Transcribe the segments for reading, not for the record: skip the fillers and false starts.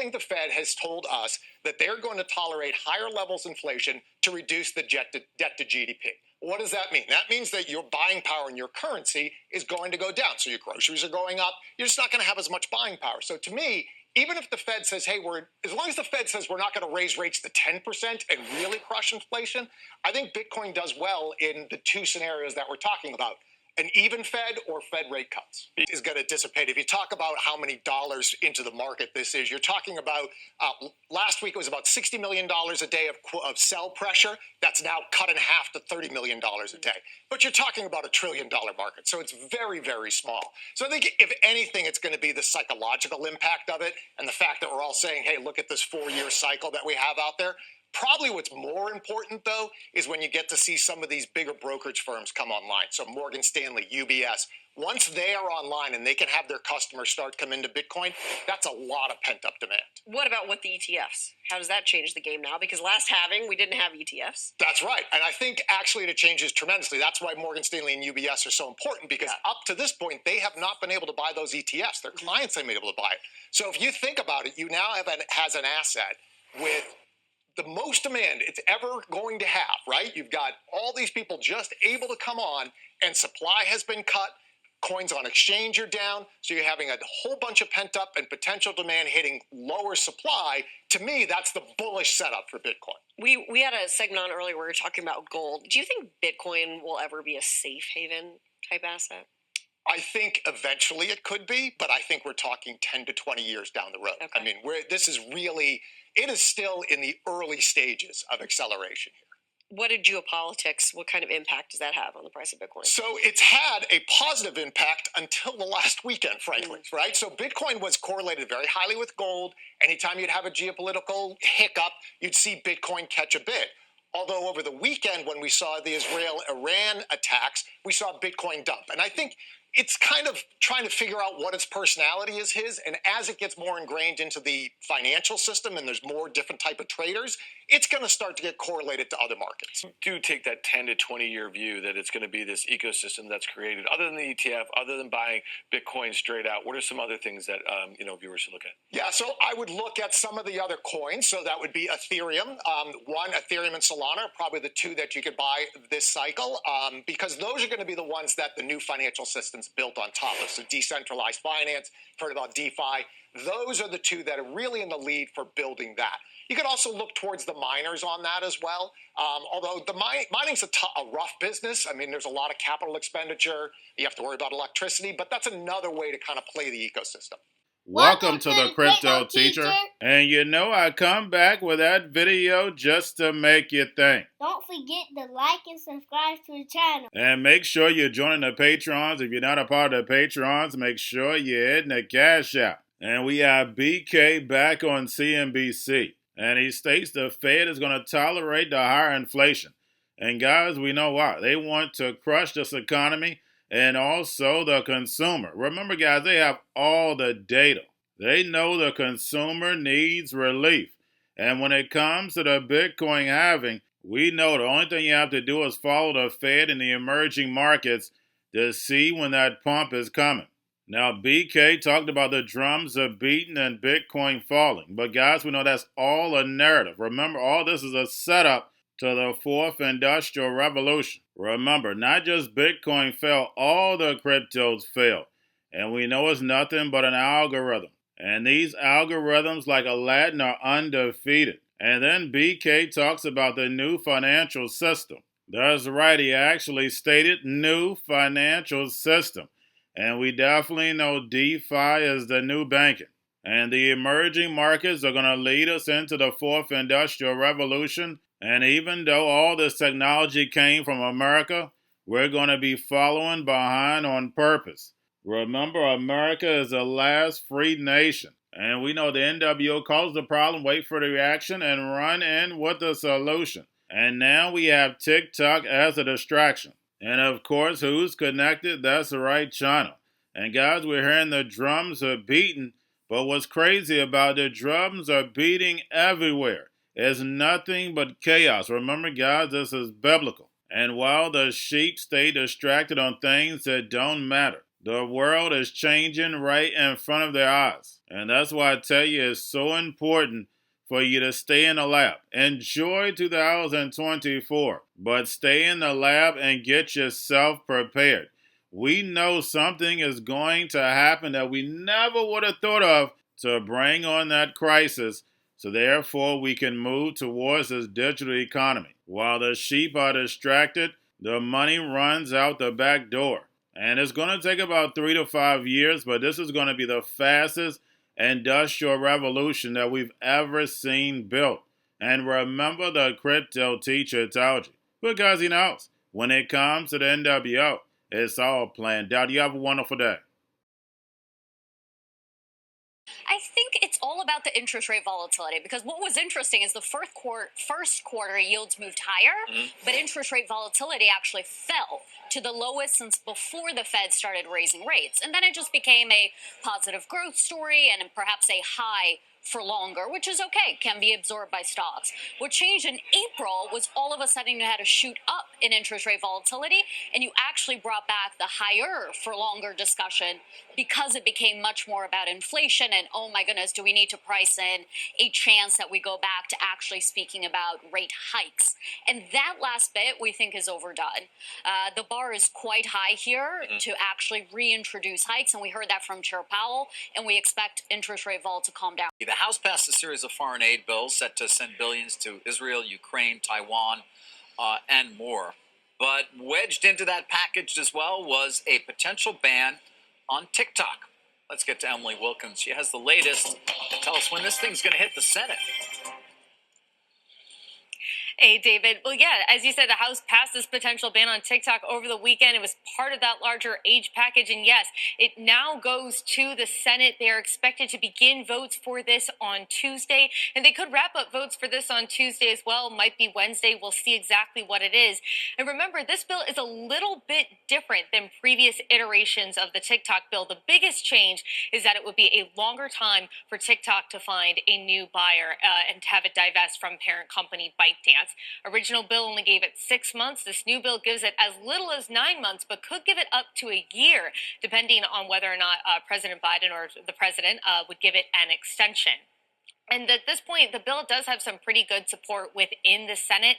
think the Fed has told us that they're going to tolerate higher levels of inflation to reduce the debt to GDP. What does that mean? That means that your buying power in your currency is going to go down. So your groceries are going up. You're just not going to have as much buying power. So to me, even if the Fed says, hey, as long as the Fed says we're not going to raise rates to 10% and really crush inflation, I think Bitcoin does well in the two scenarios that we're talking about. An even Fed or Fed rate cuts is going to dissipate. If you talk about how many dollars into the market this is, you're talking about last week it was about $60 million a day of sell pressure. That's now cut in half to $30 million a day. But you're talking about $1 trillion market. So it's very, very small. So I think if anything, it's going to be the psychological impact of it and the fact that we're all saying, hey, look at this 4-year cycle that we have out there. Probably what's more important, though, is when you get to see some of these bigger brokerage firms come online. So Morgan Stanley, UBS, once they are online and they can have their customers start coming to Bitcoin, that's a lot of pent-up demand. What about with the ETFs? How does that change the game now? Because last halving, we didn't have ETFs. That's right. And I think actually it changes tremendously. That's why Morgan Stanley and UBS are so important, because up to this point, they have not been able to buy those ETFs. Their clients haven't been able to buy it. So if you think about it, you now has an asset with the most demand it's ever going to have, right? You've got all these people just able to come on, and supply has been cut. Coins on exchange are down. So you're having a whole bunch of pent up and potential demand hitting lower supply. To me, that's the bullish setup for Bitcoin. We had a segment on earlier where we were talking about gold. Do you think Bitcoin will ever be a safe haven type asset? I think eventually it could be, but I think we're talking 10 to 20 years down the road. Okay. I mean, it is still in the early stages of acceleration here. What what kind of impact does that have on the price of Bitcoin? So it's had a positive impact until the last weekend, frankly, right? So Bitcoin was correlated very highly with gold. Anytime you'd have a geopolitical hiccup, you'd see Bitcoin catch a bid. Although over the weekend, when we saw the Israel-Iran attacks, we saw Bitcoin dump. And I think it's kind of trying to figure out what its personality is his. And as it gets more ingrained into the financial system and there's more different type of traders, it's going to start to get correlated to other markets. Do take that 10 to 20-year view that it's going to be this ecosystem that's created. Other than the ETF, other than buying Bitcoin straight out, what are some other things that viewers should look at? Yeah, so I would look at some of the other coins. So that would be Ethereum. Ethereum and Solana are probably the two that you could buy this cycle, because those are going to be the ones that the new financial system's built on top of. So decentralized finance, heard about DeFi. Those are the two that are really in the lead for building that. You could also look towards the miners on that as well. Although the mining's a rough business. I mean, there's a lot of capital expenditure. You have to worry about electricity, but that's another way to kind of play the ecosystem. Welcome to the Crypto Teacher. And I come back with that video just to make you think. Don't forget to like and subscribe to the channel. And make sure you're joining the Patrons. If you're not a part of the Patrons, make sure you're hitting the Cash App. And we have BK back on CNBC. And he states the Fed is going to tolerate the higher inflation. And guys, we know why. They want to crush this economy and also the consumer. Remember, guys, they have all the data. They know the consumer needs relief. And when it comes to the Bitcoin halving, we know the only thing you have to do is follow the Fed in the emerging markets to see when that pump is coming. Now, BK talked about the drums are beating and Bitcoin falling. But guys, we know that's all a narrative. Remember, all this is a setup to the fourth industrial revolution. Remember, not just Bitcoin fell, all the cryptos fell. And we know it's nothing but an algorithm. And these algorithms, like Aladdin, are undefeated. And then BK talks about the new financial system. That's right, he actually stated new financial system. And we definitely know DeFi is the new banking. And the emerging markets are going to lead us into the fourth industrial revolution. And even though all this technology came from America, we're going to be following behind on purpose. Remember, America is the last free nation. And we know the NWO caused the problem, wait for the reaction, and run in with the solution. And now we have TikTok as a distraction. And of course, who's connected? That's right, China. And guys, we're hearing the drums are beating. But what's crazy about the drums are beating everywhere. It's nothing but chaos. Remember, guys, this is biblical. And while the sheep stay distracted on things that don't matter, the world is changing right in front of their eyes. And that's why I tell you it's so important for you to stay in the lab. Enjoy 2024, but stay in the lab and get yourself prepared. We know something is going to happen that we never would have thought of to bring on that crisis. So therefore, we can move towards this digital economy. While the sheep are distracted, the money runs out the back door. And it's going to take about 3 to 5 years, but this is going to be the fastest industrial revolution that we've ever seen built. And remember, the crypto teacher told you, because he knows when it comes to the NWO, it's all planned out. You have a wonderful day. I think it's all about the interest rate volatility, because what was interesting is the first quarter yields moved higher, but interest rate volatility actually fell to the lowest since before the Fed started raising rates. And then it just became a positive growth story and perhaps a high for longer, which is okay, can be absorbed by stocks. What changed in April was all of a sudden you had a shoot up in interest rate volatility, and you actually brought back the higher for longer discussion because it became much more about inflation and, oh my goodness, do we need to price in a chance that we go back to actually speaking about rate hikes? And that last bit we think is overdone. The bar is quite high here to actually reintroduce hikes, and we heard that from Chair Powell, and we expect interest rate vol to calm down. The House passed a series of foreign aid bills set to send billions to Israel, Ukraine, Taiwan, and more. But wedged into that package as well was a potential ban on TikTok. Let's get to Emily Wilkins. She has the latest. Tell us when this thing's going to hit the Senate. Hey, David. Well, yeah, as you said, the House passed this potential ban on TikTok over the weekend. It was part of that larger age package. And yes, it now goes to the Senate. They are expected to begin votes for this on Tuesday. And they could wrap up votes for this on Tuesday as well. Might be Wednesday. We'll see exactly what it is. And remember, this bill is a little bit different than previous iterations of the TikTok bill. The biggest change is that it would be a longer time for TikTok to find a new buyer and to have it divest from parent company ByteDance. Original bill only gave it 6 months. This new bill gives it as little as 9 months, but could give it up to a year, depending on whether or not President Biden or the president would give it an extension. And at this point, the bill does have some pretty good support within the Senate.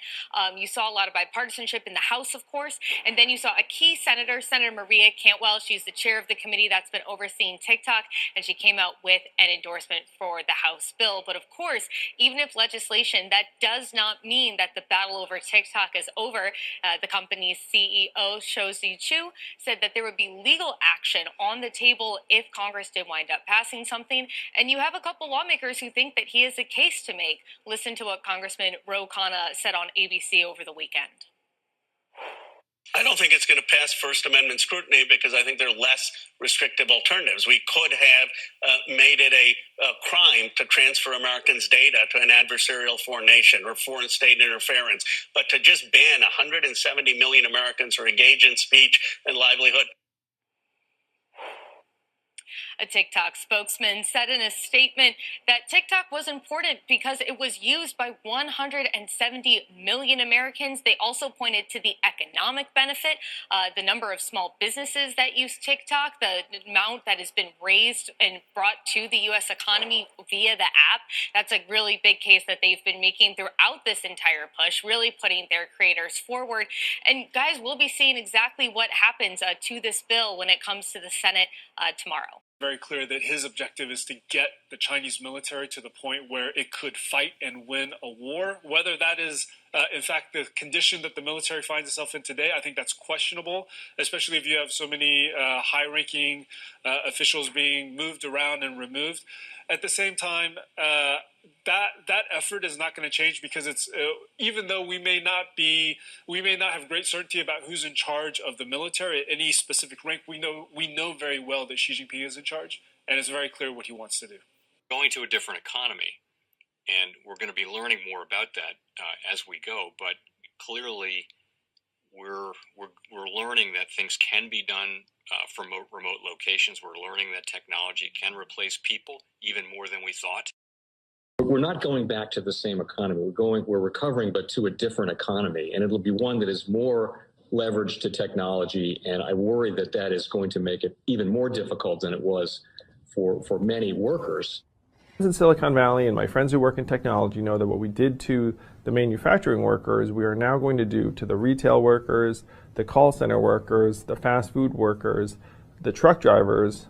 You saw a lot of bipartisanship in the House, of course, and then you saw a key senator, Senator Maria Cantwell. She's the chair of the committee that's been overseeing TikTok, and she came out with an endorsement for the House bill. But of course, even if legislation, that does not mean that the battle over TikTok is over. The company's CEO, Shou-Zi Chew, said that there would be legal action on the table if Congress did wind up passing something. And you have a couple lawmakers who think that he has a case to make. Listen to what Congressman Ro Khanna said on ABC over the weekend. I don't think it's going to pass First Amendment scrutiny because I think there are less restrictive alternatives. We could have made it a crime to transfer Americans' data to an adversarial foreign nation or foreign state interference, but to just ban 170 million Americans who engage in speech and livelihood. A TikTok spokesman said in a statement that TikTok was important because it was used by 170 million Americans. They also pointed to the economic benefit, the number of small businesses that use TikTok, the amount that has been raised and brought to the U.S. economy via the app. That's a really big case that they've been making throughout this entire push, really putting their creators forward. And guys, we'll be seeing exactly what happens to this bill when it comes to the Senate tomorrow. Very clear that his objective is to get the Chinese military to the point where it could fight and win a war. Whether that is, in fact, the condition that the military finds itself in today, I think that's questionable, especially if you have so many high-ranking officials being moved around and removed. At the same time, that effort is not going to change because it's even though we may not have great certainty about who's in charge of the military at any specific rank. We know very well that Xi Jinping is in charge, and it's very clear what he wants to do. Going to a different economy, and we're going to be learning more about that as we go. But clearly, we're learning that things can be done from remote locations. We're learning that technology can replace people even more than we thought. We're not going back to the same economy. We're recovering, but to a different economy, and it'll be one that is more leveraged to technology. And I worry that that is going to make it even more difficult than it was for many workers. In Silicon Valley, and my friends who work in technology know that what we did to the manufacturing workers, we are now going to do to the retail workers, the call center workers, the fast food workers, the truck drivers,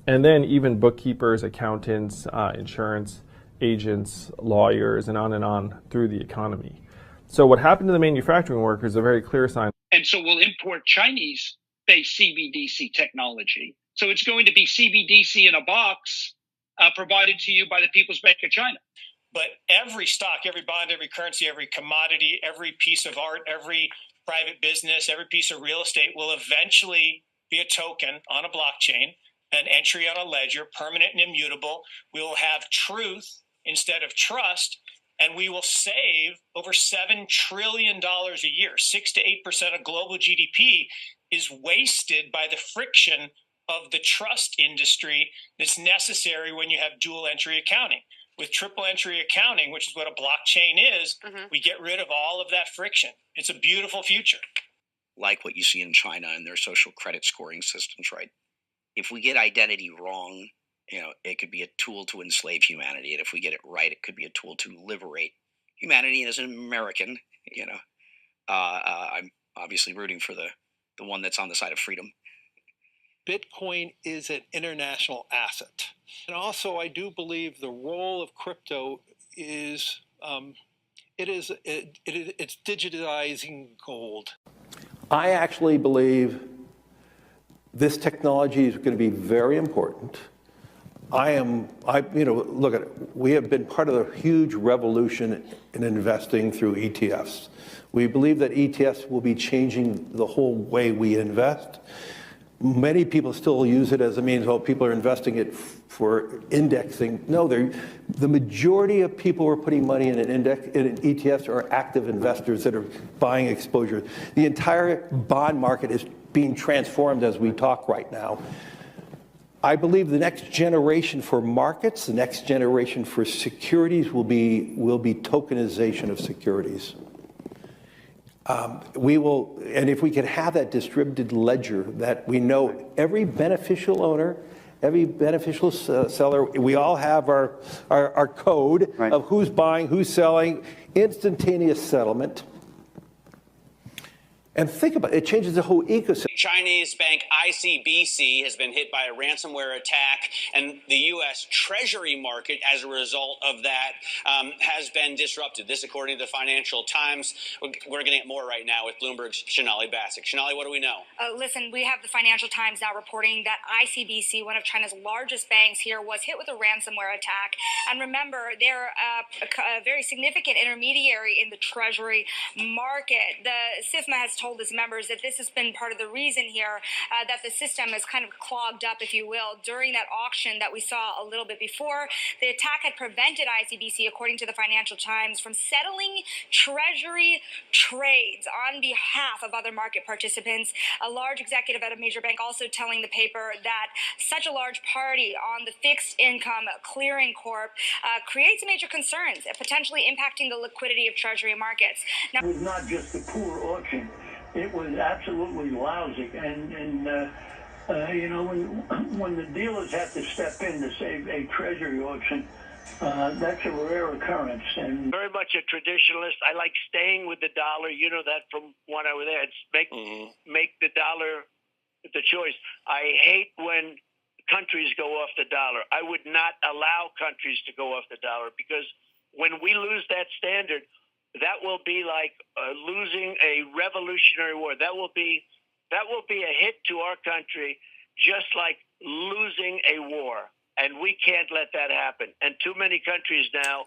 and then even bookkeepers, accountants, insurance agents, lawyers, and on through the economy. So what happened to the manufacturing workers is a very clear sign. And so we'll import Chinese-based CBDC technology. So it's going to be CBDC in a box provided to you by the People's Bank of China. But every stock, every bond, every currency, every commodity, every piece of art, every private business, every piece of real estate will eventually be a token on a blockchain, an entry on a ledger, permanent and immutable. We will have truth instead of trust, and we will save over $7 trillion a year. 6 to 8% of global GDP is wasted by the friction of the trust industry that's necessary when you have dual entry accounting. With triple entry accounting, which is what a blockchain is, we get rid of all of that friction. It's a beautiful future. Like what you see in China and their social credit scoring systems, right? If we get identity wrong, it could be a tool to enslave humanity. And if we get it right, it could be a tool to liberate humanity. And as an American, I'm obviously rooting for the one that's on the side of freedom. Bitcoin is an international asset. And also, I do believe the role of crypto is, it's digitizing gold. I actually believe this technology is going to be very important. Look at it. We have been part of the huge revolution in investing through ETFs. We believe that ETFs will be changing the whole way we invest. Many people still use it as a means, people are investing it for indexing. No, the majority of people who are putting money in in ETFs are active investors that are buying exposure. The entire bond market is being transformed as we talk right now. I believe the next generation for markets, the next generation for securities will be tokenization of securities. And if we can have that distributed ledger that we know every beneficial owner, every beneficial seller, we all have our code of who's buying, who's selling, instantaneous settlement. And think about it, it changes the whole ecosystem. Chinese bank ICBC has been hit by a ransomware attack, and the U.S. Treasury market, as a result of that, has been disrupted. This, according to the Financial Times. We're getting more right now with Bloomberg's Shonali Bassick. Shonali, what do we know? Listen, we have the Financial Times now reporting that ICBC, one of China's largest banks here, was hit with a ransomware attack. And remember, they're a very significant intermediary in the Treasury market. The SIFMA has told its members that this has been part of the reason here that the system is kind of clogged up, if you will, during that auction that we saw a little bit before. The attack had prevented ICBC, according to the Financial Times, from settling Treasury trades on behalf of other market participants. A large executive at a major bank also telling the paper that such a large party on the fixed income clearing corp creates major concerns, potentially impacting the liquidity of Treasury markets. Now, it was not just a poor auction. It was absolutely lousy, and when the dealers have to step in to save a treasury auction, that's a rare occurrence. And very much a traditionalist. I like staying with the dollar. You know that from when I was there. It's make the dollar the choice. I hate when countries go off the dollar. I would not allow countries to go off the dollar, because when we lose that standard, that will be like losing a revolutionary war. That will be a hit to our country, just like losing a war. And we can't let that happen. And too many countries now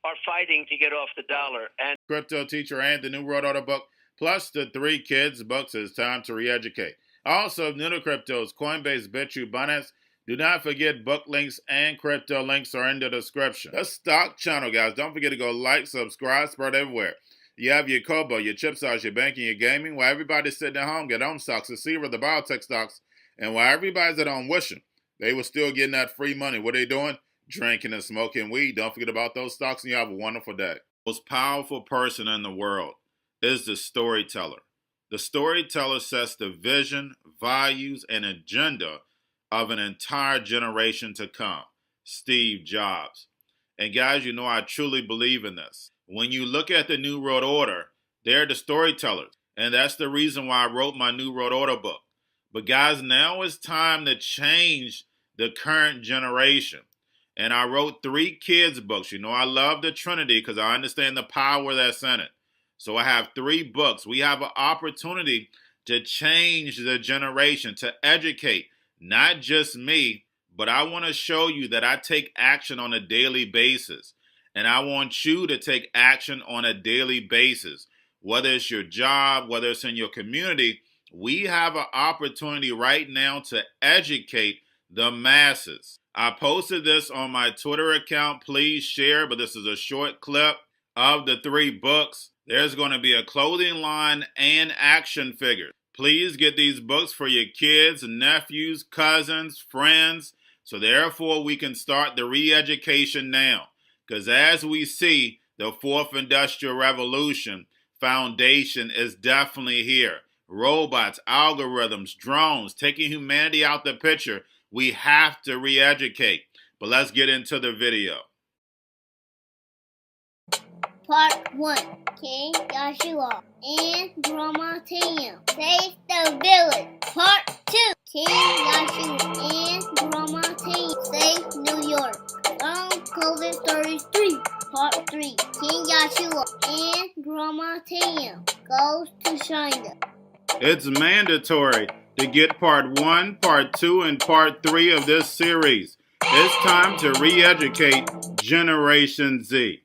are fighting to get off the dollar. And Cryptoteacher and the New World Order book, plus the 3 Kids books. It's time to re-educate. Also, new to cryptos, Coinbase, Bitrue, Binance. Do not forget book links and crypto links are in the description. The stock channel, guys. Don't forget to go like, subscribe, spread everywhere. You have your Kobo, your chip stocks, your banking, your gaming. While everybody's sitting at home, get home stocks, the Seaver, the biotech stocks. And while everybody's at home wishing, they were still getting that free money. What are they doing? Drinking and smoking weed. Don't forget about those stocks, and you have a wonderful day. The most powerful person in the world is the storyteller. The storyteller sets the vision, values, and agenda of an entire generation to come, Steve Jobs. And guys, you know I truly believe in this. When you look at the New World Order, they're the storytellers. And that's the reason why I wrote my New World Order book. But guys, now it's time to change the current generation. And I wrote 3 kids' books. You know, I love the Trinity because I understand the power that's in it. So I have 3 books. We have an opportunity to change the generation, to educate, not just me, but I want to show you that I take action on a daily basis. And I want you to take action on a daily basis. Whether it's your job, whether it's in your community, we have an opportunity right now to educate the masses. I posted this on my Twitter account. Please share, but this is a short clip of the 3 books. There's going to be a clothing line and action figures. Please get these books for your kids, nephews, cousins, friends, so therefore we can start the re-education now. Because as we see, the 4th Industrial Revolution foundation is definitely here. Robots, algorithms, drones, taking humanity out the picture. We have to re-educate. But let's get into the video. Part 1. King Joshua and Grandma Tam save the village. Part 2. King Joshua and Grandma Tam save New York from COVID stories 3. Part 3. King Joshua and Grandma Tam goes to China. It's mandatory to get part 1, part 2, and part 3 of this series. It's time to re-educate Generation Z.